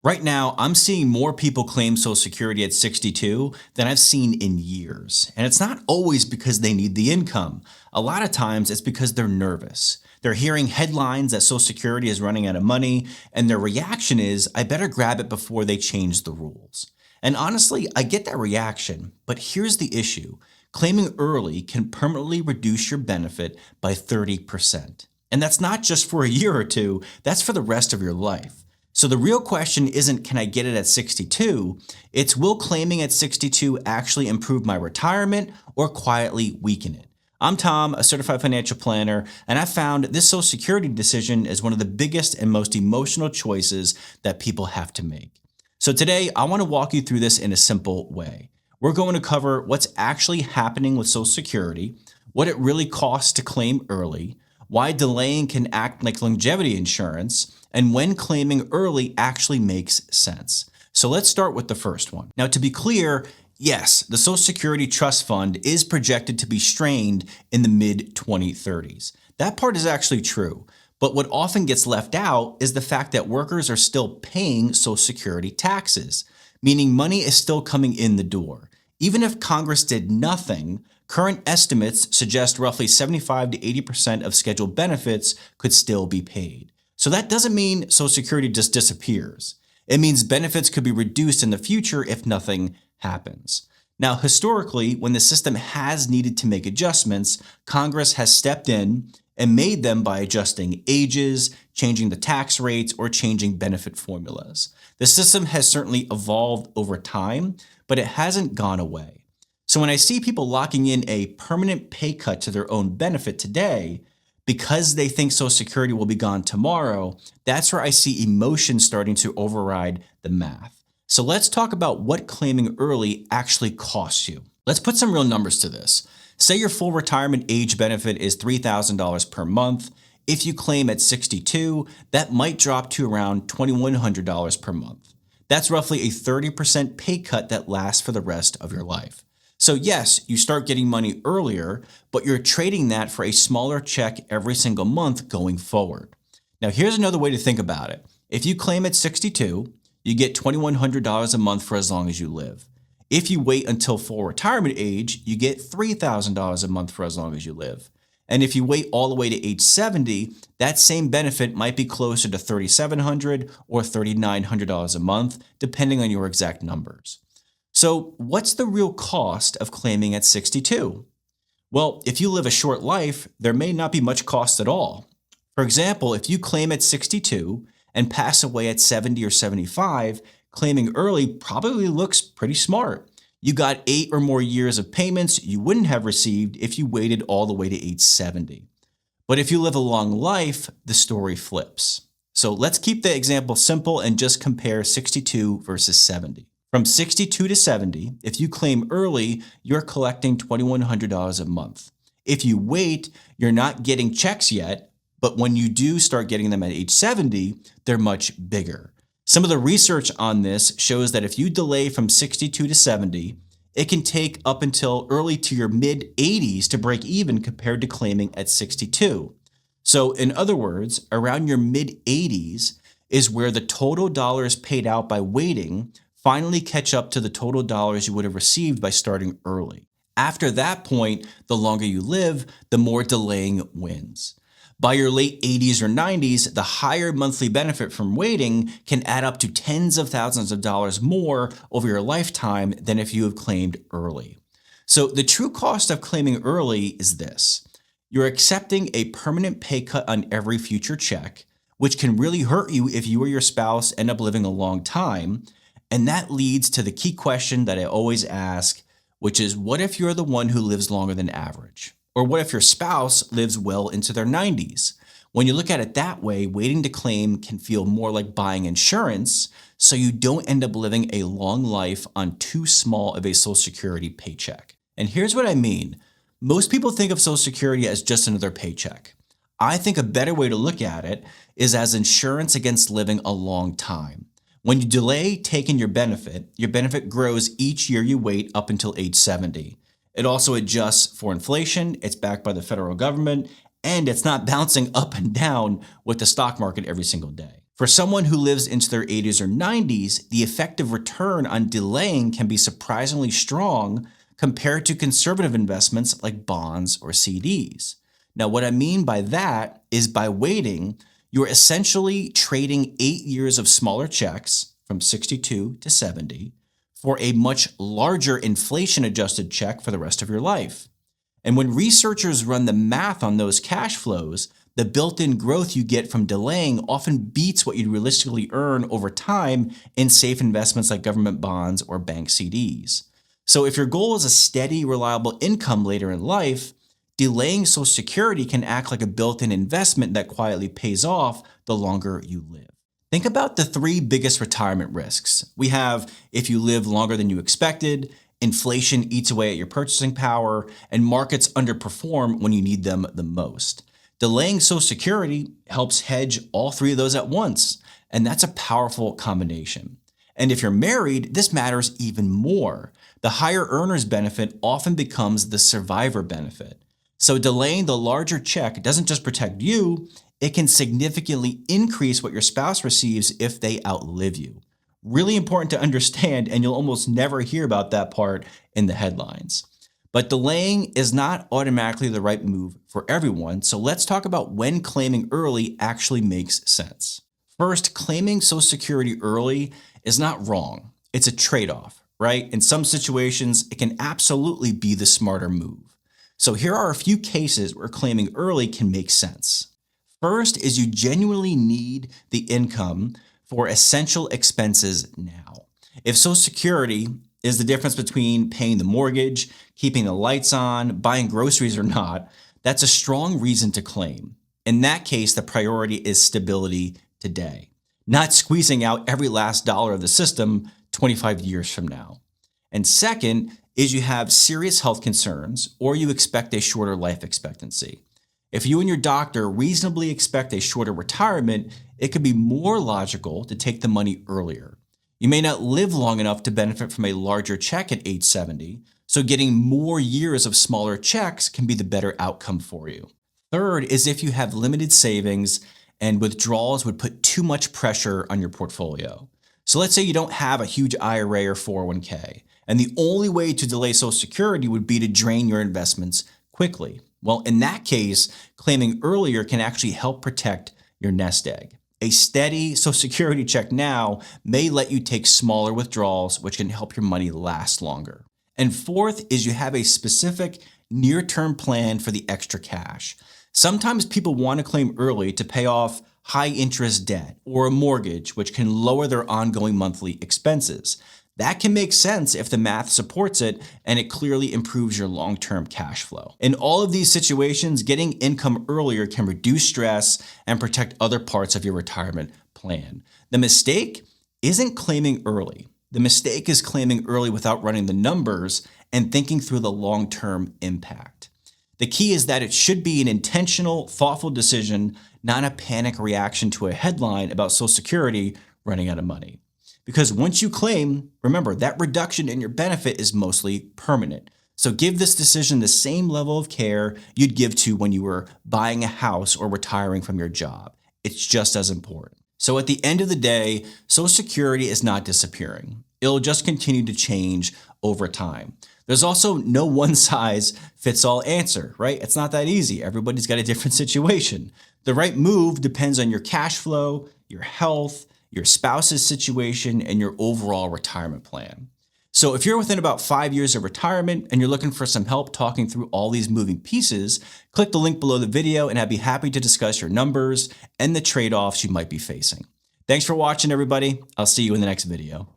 Right now, I'm seeing more people claim Social Security at 62 than I've seen in years. And it's not always because they need the income. A lot of times it's because they're nervous. They're hearing headlines that Social Security is running out of money, and their reaction is, I better grab it before they change the rules. And honestly, I get that reaction, but here's the issue. Claiming early can permanently reduce your benefit by 30%. And that's not just for a year or two, that's for the rest of your life. So the real question isn't, can I get it at 62? It's, will claiming at 62 actually improve my retirement or quietly weaken it? I'm Tom, a certified financial planner, and I found this Social Security decision is one of the biggest and most emotional choices that people have to make. So today, I want to walk you through this in a simple way. We're going to cover what's actually happening with Social Security, what it really costs to claim early, why delaying can act like longevity insurance, and when claiming early actually makes sense. So let's start with the first one. Now, to be clear, yes, the Social Security Trust Fund is projected to be strained in the mid-2030s. That part is actually true. But what often gets left out is the fact that workers are still paying Social Security taxes, meaning money is still coming in the door. Even if Congress did nothing, current estimates suggest roughly 75 to 80% of scheduled benefits could still be paid. So that doesn't mean Social Security just disappears. It means benefits could be reduced in the future if nothing happens. Now, historically, when the system has needed to make adjustments, Congress has stepped in and made them by adjusting ages, changing the tax rates, or changing benefit formulas. The system has certainly evolved over time, but it hasn't gone away. So when I see people locking in a permanent pay cut to their own benefit today, because they think Social Security will be gone tomorrow, that's where I see emotion starting to override the math. So let's talk about what claiming early actually costs you. Let's put some real numbers to this. Say your full retirement age benefit is $3,000 per month. If you claim at 62, that might drop to around $2,100 per month. That's roughly a 30% pay cut that lasts for the rest of your life. So yes, you start getting money earlier, but you're trading that for a smaller check every single month going forward. Now here's another way to think about it. If you claim at 62, you get $2,100 a month for as long as you live. If you wait until full retirement age, you get $3,000 a month for as long as you live. And if you wait all the way to age 70, that same benefit might be closer to $3,700 or $3,900 a month, depending on your exact numbers. So what's the real cost of claiming at 62? Well, if you live a short life, there may not be much cost at all. For example, if you claim at 62 and pass away at 70 or 75, claiming early probably looks pretty smart. You got 8 or more years of payments you wouldn't have received if you waited all the way to age 70. But if you live a long life, the story flips. So let's keep the example simple and just compare 62 versus 70. From 62 to 70, if you claim early, you're collecting $2,100 a month. If you wait, you're not getting checks yet, but when you do start getting them at age 70, they're much bigger. Some of the research on this shows that if you delay from 62 to 70, it can take up until early to your mid-80s to break even compared to claiming at 62. So in other words, around your mid-80s is where the total dollars paid out by waiting finally catch up to the total dollars you would have received by starting early. After that point, the longer you live, the more delaying wins. By your late 80s or 90s, the higher monthly benefit from waiting can add up to tens of thousands of dollars more over your lifetime than if you have claimed early. So the true cost of claiming early is this. You're accepting a permanent pay cut on every future check, which can really hurt you if you or your spouse end up living a long time. And that leads to the key question that I always ask, which is, what if you're the one who lives longer than average? Or what if your spouse lives well into their 90s? When you look at it that way, waiting to claim can feel more like buying insurance, so you don't end up living a long life on too small of a Social Security paycheck. And here's what I mean. Most people think of Social Security as just another paycheck. I think a better way to look at it is as insurance against living a long time. When you delay taking your benefit grows each year you wait up until age 70. It also adjusts for inflation, it's backed by the federal government, and it's not bouncing up and down with the stock market every single day. For someone who lives into their 80s or 90s, the effective return on delaying can be surprisingly strong compared to conservative investments like bonds or CDs. Now, what I mean by that is by waiting, you're essentially trading 8 years of smaller checks from 62 to 70 for a much larger inflation-adjusted check for the rest of your life. And when researchers run the math on those cash flows, the built-in growth you get from delaying often beats what you'd realistically earn over time in safe investments like government bonds or bank CDs. So if your goal is a steady, reliable income later in life, delaying Social Security can act like a built-in investment that quietly pays off the longer you live. Think about the 3 biggest retirement risks. We have if you live longer than you expected, inflation eats away at your purchasing power, and markets underperform when you need them the most. Delaying Social Security helps hedge all 3 of those at once, and that's a powerful combination. And if you're married, this matters even more. The higher earners benefit often becomes the survivor benefit. So delaying the larger check doesn't just protect you, it can significantly increase what your spouse receives if they outlive you. Really important to understand, and you'll almost never hear about that part in the headlines. But delaying is not automatically the right move for everyone, so let's talk about when claiming early actually makes sense. First, claiming Social Security early is not wrong. It's a trade-off, right? In some situations, it can absolutely be the smarter move. So here are a few cases where claiming early can make sense. First is you genuinely need the income for essential expenses now. If Social Security is the difference between paying the mortgage, keeping the lights on, buying groceries or not, that's a strong reason to claim. In that case, the priority is stability today, not squeezing out every last dollar of the system 25 years from now. And second is you have serious health concerns or you expect a shorter life expectancy. If you and your doctor reasonably expect a shorter retirement, it could be more logical to take the money earlier. You may not live long enough to benefit from a larger check at age 70, so getting more years of smaller checks can be the better outcome for you. Third is if you have limited savings and withdrawals would put too much pressure on your portfolio. So let's say you don't have a huge IRA or 401k, and the only way to delay Social Security would be to drain your investments quickly. Well, in that case, claiming earlier can actually help protect your nest egg. A steady Social Security check now may let you take smaller withdrawals, which can help your money last longer. And fourth is you have a specific near-term plan for the extra cash. Sometimes people want to claim early to pay off high-interest debt or a mortgage, which can lower their ongoing monthly expenses. That can make sense if the math supports it and it clearly improves your long-term cash flow. In all of these situations, getting income earlier can reduce stress and protect other parts of your retirement plan. The mistake isn't claiming early. The mistake is claiming early without running the numbers and thinking through the long-term impact. The key is that it should be an intentional, thoughtful decision, not a panic reaction to a headline about Social Security running out of money. Because once you claim, remember, that reduction in your benefit is mostly permanent. So give this decision the same level of care you'd give to when you were buying a house or retiring from your job. It's just as important. So at the end of the day, Social Security is not disappearing. It'll just continue to change over time. There's also no one-size-fits-all answer, right? It's not that easy. Everybody's got a different situation. The right move depends on your cash flow, your health, your spouse's situation, and your overall retirement plan. So if you're within about 5 years of retirement and you're looking for some help talking through all these moving pieces, click the link below the video and I'd be happy to discuss your numbers and the trade-offs you might be facing. Thanks for watching, everybody. I'll see you in the next video.